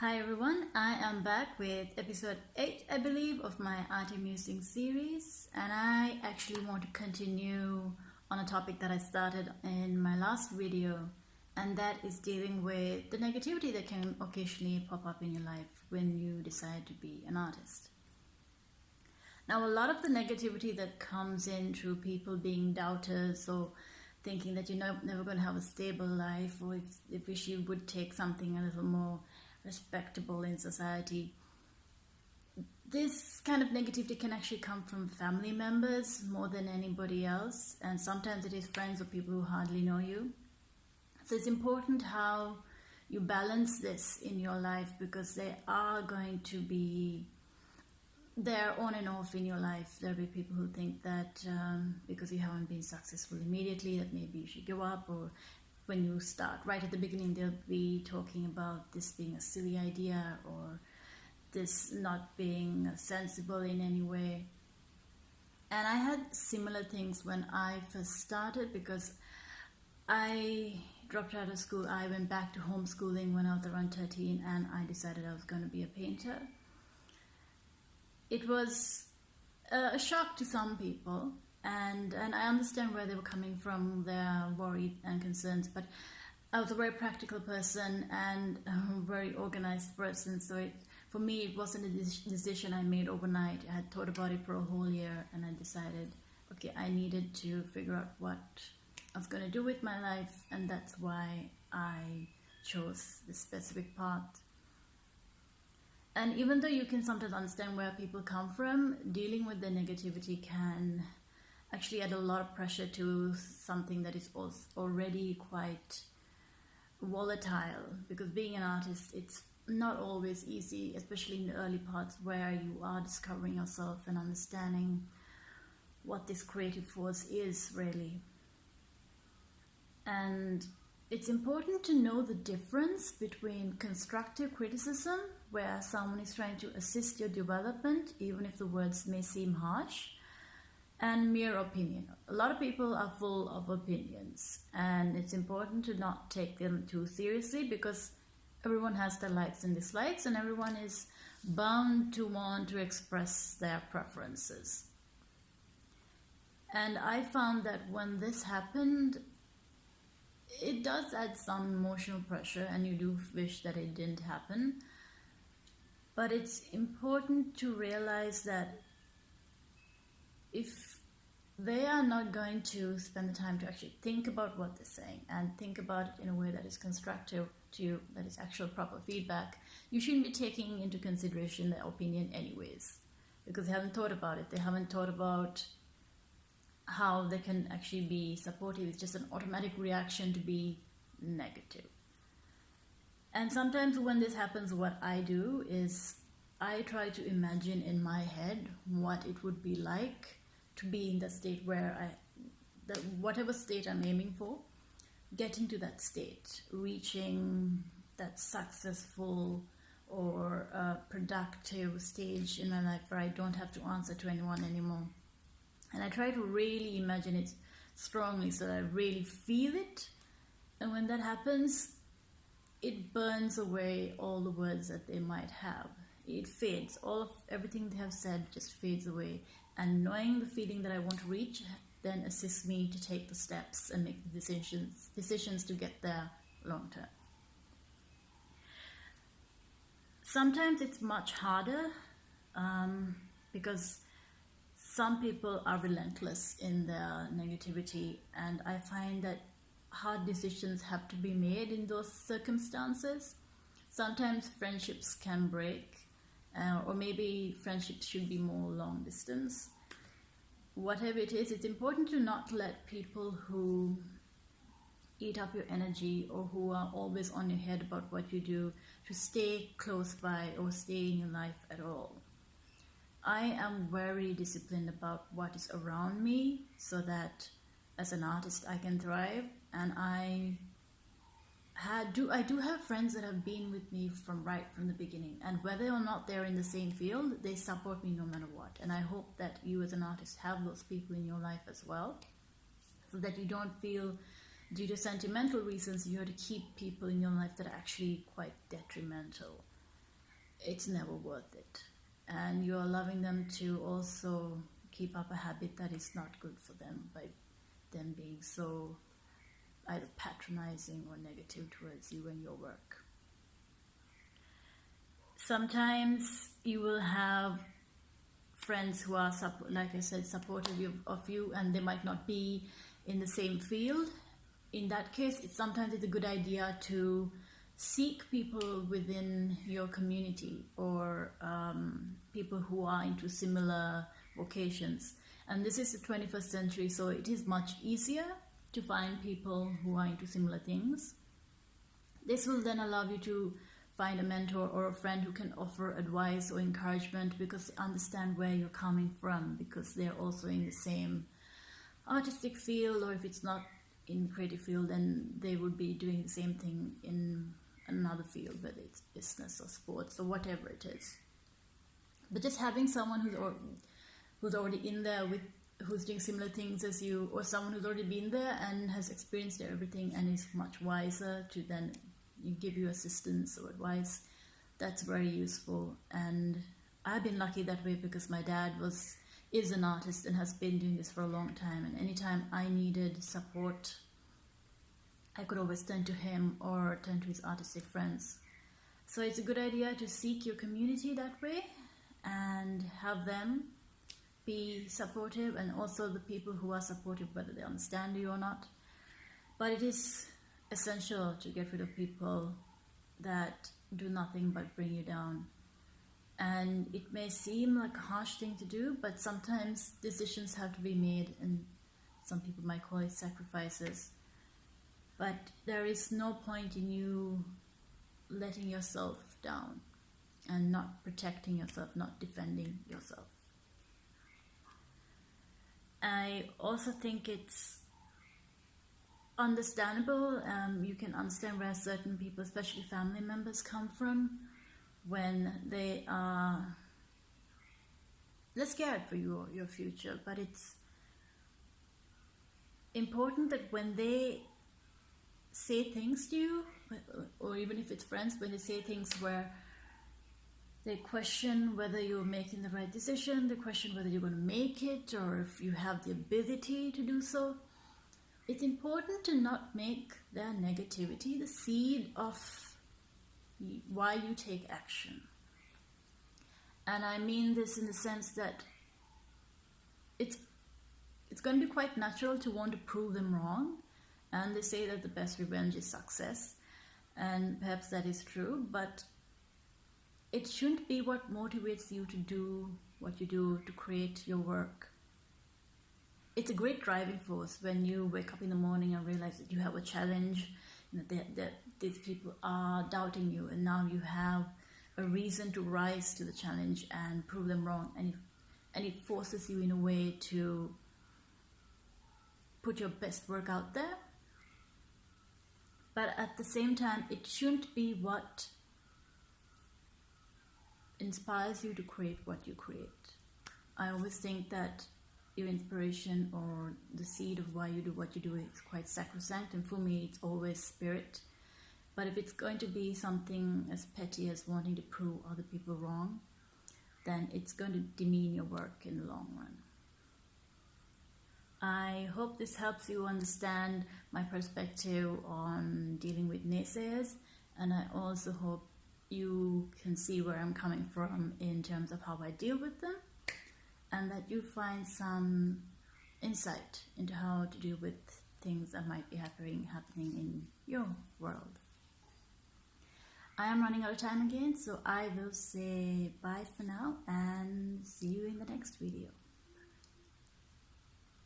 Hi everyone, I am back with episode 8, I believe, of my Arty Musings series, and I actually want to continue on a topic that I started in my last video, and that is dealing with the negativity that can occasionally pop up in your life when you decide to be an artist. Now, a lot of the negativity that comes in through people being doubters or thinking that you're never going to have a stable life, or if wish you would take something a little more respectable in society. This kind of negativity can actually come from family members more than anybody else, and sometimes it is friends or people who hardly know you. So it's important how you balance this in your life, because they are going to be there on and off in your life. There'll be people who think that because you haven't been successful immediately, that maybe you should give up, or when you start right at the beginning, they'll be talking about this being a silly idea or this not being sensible in any way. And I had similar things when I first started, because I dropped out of school. I went back to homeschooling when I was around 13, and I decided I was going to be a painter. It was a shock to some people, and I understand where they were coming from, their worry and concerns, but I was a very practical person and a very organized person, so for me it wasn't a decision I made overnight. I had thought about it for a whole year, and I decided, okay, I needed to figure out what I was going to do with my life, and that's why I chose this specific path. And even though you can sometimes understand where people come from, dealing with the negativity can actually add a lot of pressure to something that is already quite volatile, because being an artist, it's not always easy, especially in the early parts where you are discovering yourself and understanding what this creative force is really. And it's important to know the difference between constructive criticism, where someone is trying to assist your development, even if the words may seem harsh, and mere opinion. A lot of people are full of opinions, and it's important to not take them too seriously, because everyone has their likes and dislikes, and everyone is bound to want to express their preferences. And I found that when this happened, it does add some emotional pressure, and you do wish that it didn't happen. But it's important to realize that if they are not going to spend the time to actually think about what they're saying and think about it in a way that is constructive to you, that is actual proper feedback, you shouldn't be taking into consideration their opinion anyways, because they haven't thought about it. They haven't thought about how they can actually be supportive. It's just an automatic reaction to be negative. And sometimes when this happens, what I do is I try to imagine in my head what it would be like to be in the state where whatever state I'm aiming for, getting to that state, reaching that successful or productive stage in my life where I don't have to answer to anyone anymore. And I try to really imagine it strongly so that I really feel it. And when that happens, it burns away all the words that they might have. It fades. Everything they have said just fades away. And knowing the feeling that I want to reach then assists me to take the steps and make the decisions to get there long term. Sometimes it's much harder because some people are relentless in their negativity, and I find that hard decisions have to be made in those circumstances. Sometimes friendships can break, or maybe friendships should be more long distance. Whatever it is, it's important to not let people who eat up your energy or who are always on your head about what you do to stay close by or stay in your life at all. I am very disciplined about what is around me so that as an artist I can thrive, and I do have friends that have been with me from the beginning, and whether or not they're in the same field, they support me no matter what. And I hope that you as an artist have those people in your life as well, so that you don't feel due to sentimental reasons you have to keep people in your life that are actually quite detrimental. it's never worth it. And you're allowing them to also keep up a habit that is not good for them by them being so either patronizing or negative towards you and your work. Sometimes you will have friends who are, like I said, supportive of you, and they might not be in the same field. In that case, sometimes it's a good idea to seek people within your community or people who are into similar vocations. And this is the 21st century, so it is much easier to find people who are into similar things. This will then allow you to find a mentor or a friend who can offer advice or encouragement, because they understand where you're coming from, because they're also in the same artistic field, or if it's not in creative field, then they would be doing the same thing in another field, whether it's business or sports or whatever it is. But just having someone who's already in there who's doing similar things as you, or someone who's already been there and has experienced everything and is much wiser to then give you assistance or advice, that's very useful. And I've been lucky that way, because my dad is an artist and has been doing this for a long time, and anytime I needed support, I could always turn to him or turn to his artistic friends. So it's a good idea to seek your community that way and have them be supportive, and also the people who are supportive, whether they understand you or not. But it is essential to get rid of people that do nothing but bring you down. And it may seem like a harsh thing to do, but sometimes decisions have to be made, and some people might call it sacrifices. But there is no point in you letting yourself down and not protecting yourself, not defending yourself. I also think it's understandable. You can understand where certain people, especially family members, come from when they're scared for your future. But it's important that when they say things to you, or even if it's friends, when they say things where they question whether you're making the right decision, they question whether you're going to make it, or if you have the ability to do so, it's important to not make their negativity the seed of why you take action. And I mean this in the sense that it's going to be quite natural to want to prove them wrong. And they say that the best revenge is success. And perhaps that is true, but it shouldn't be what motivates you to do what you do, to create your work. It's a great driving force when you wake up in the morning and realize that you have a challenge, that these people are doubting you, and now you have a reason to rise to the challenge and prove them wrong, and it forces you in a way to put your best work out there. But at the same time, it shouldn't be what inspires you to create what you create. I always think that your inspiration or the seed of why you do what you do is quite sacrosanct, and for me it's always spirit. But if it's going to be something as petty as wanting to prove other people wrong, then it's going to demean your work in the long run. I hope this helps you understand my perspective on dealing with naysayers, and I also hope you can see where I'm coming from in terms of how I deal with them, and that you find some insight into how to deal with things that might be happening in your world. I am running out of time again, so I will say bye for now and see you in the next video.